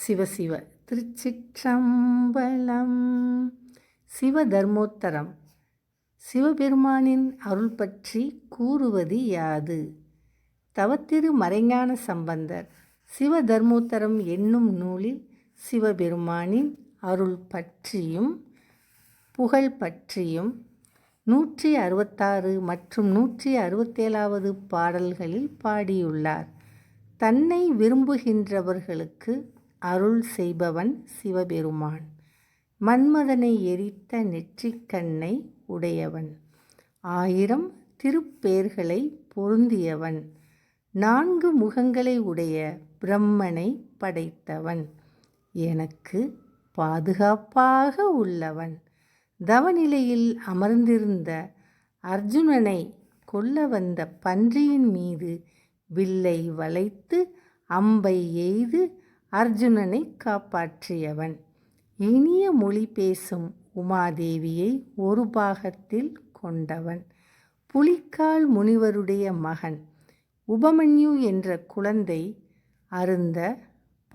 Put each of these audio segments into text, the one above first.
சிவசிவ. திருச்சிற்றம்பலம். சிவதர்மோத்தரம். சிவபெருமானின் அருள் பற்றி கூறுவது யாது? தவத்திரு மறைஞான சம்பந்தர் சிவதர்மோத்தரம் என்னும் நூலில் சிவபெருமானின் அருள் பற்றியும் புகழ் பற்றியும் 166 மற்றும் 167 பாடல்களில் பாடியுள்ளார். தன்னை விரும்புகின்றவர்களுக்கு அருள் செய்பவன் சிவபெருமான். மன்மதனை எரித்த நெற்றிக்கண்ணை உடையவன். 1000 திருப்பேர்களை பொருந்தியவன். 4 முகங்களை உடைய பிரம்மனை படைத்தவன். எனக்கு பாதுகாப்பாக உள்ளவன். தவநிலையில் அமர்ந்திருந்த அர்ஜுனனை கொல்ல வந்த பன்றியின் மீது வில்லை வளைத்து அம்பை எய்து அர்ஜுனனை காப்பாற்றியவன். இனிய மொழி பேசும் உமாதேவியை ஒரு பாகத்தில் கொண்டவன். புலிக்கால் முனிவருடைய மகன் உபமன்யு என்ற குழந்தை அருந்த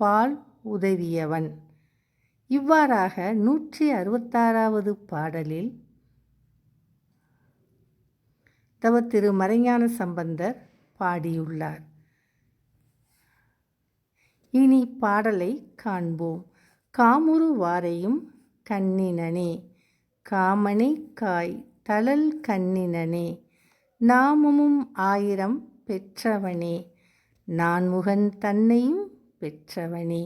பால் உதவியவன். இவ்வாறாக 166 பாடலில் தவத்திரு மறைஞான சம்பந்தர் பாடியுள்ளார். இனி பாடலை காண்போம். காமுறு வாரையும் கண்ணினனே, காமனை காய் தழல் கண்ணினனே, நாமமும் 1000 பெற்றவனே, நான்முகன் தன்னையும் பெற்றவனே,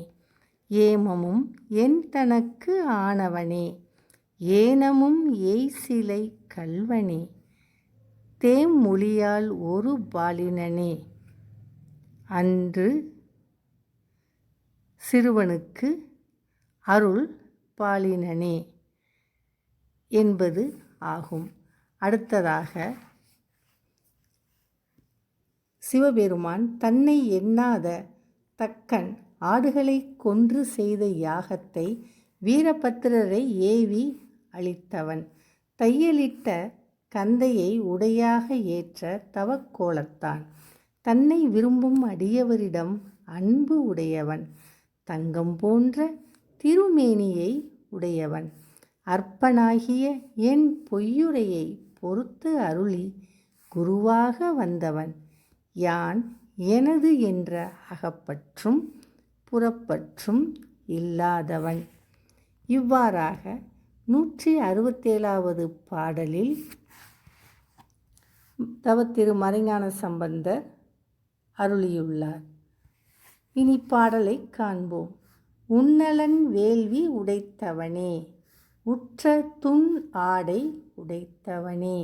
ஏமமும் என் தனக்கு ஆனவனே, ஏனமும் ஏய்சிலை கல்வனே, தேம்மொழியால் ஒரு பாலினனே, அன்று சிறுவனுக்கு அருள் பாலினனே என்பது ஆகும். அடுத்ததாக சிவபெருமான் தன்னை எண்ணாத தக்கன் ஆடுகளை கொன்று செய்த யாகத்தை வீரபத்திரரை ஏவி அளித்தவன். தையலிட்ட கந்தையை உடையாக ஏற்ற தவக்கோலத்தான். தன்னை விரும்பும் அடியவரிடம் அன்பு உடையவன். தங்கம் போன்ற திருமேனியை உடையவன். அற்பனாகிய என் பொய்யுரையை பொறுத்து அருளி குருவாக வந்தவன். யான் எனது என்ற அகப்பற்றும் புறப்பற்றும் இல்லாதவன். இவ்வாறாக 167 பாடலில் தவத்திரு மறைஞான சம்பந்தர் அருளியுள்ளார். இனி பாடலை காண்போம். உன்னலன் வேள்வி உடைத்தவனே, உற்ற துன் ஆடை உடைத்தவனே,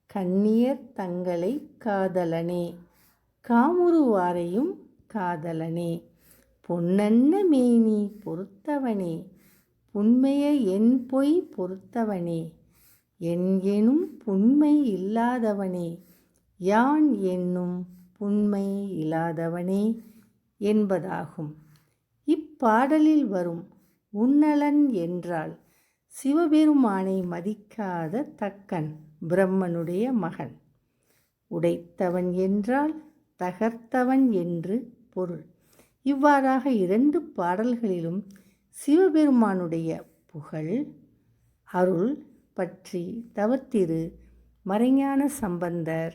கண்ணியர் தங்களை காதலனே, காமுறுவாரையும் காதலனே, பொன்னன்ன மேனி பொறுத்தவனே, புன்மைய என் பொய் பொறுத்தவனே, என் எனும் புன்மை இல்லாதவனே, யான் என்னும் புன்மை இல்லாதவனே என்பதாகும். இப்பாடலில் வரும் உன்னலன் என்றால் சிவபெருமானை மதிக்காத தக்கன் பிரம்மனுடைய மகன். உடைத்தவன் என்றால் தகர்த்தவன் என்று பொருள். இவ்வாறாக 2 பாடல்களிலும் சிவபெருமானுடைய புகழ் அருள் பற்றி தவத்திரு மறைஞான சம்பந்தர்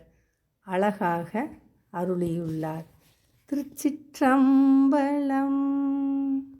அழகாக அருளியுள்ளார். திருச்சிற்றம்பலம்.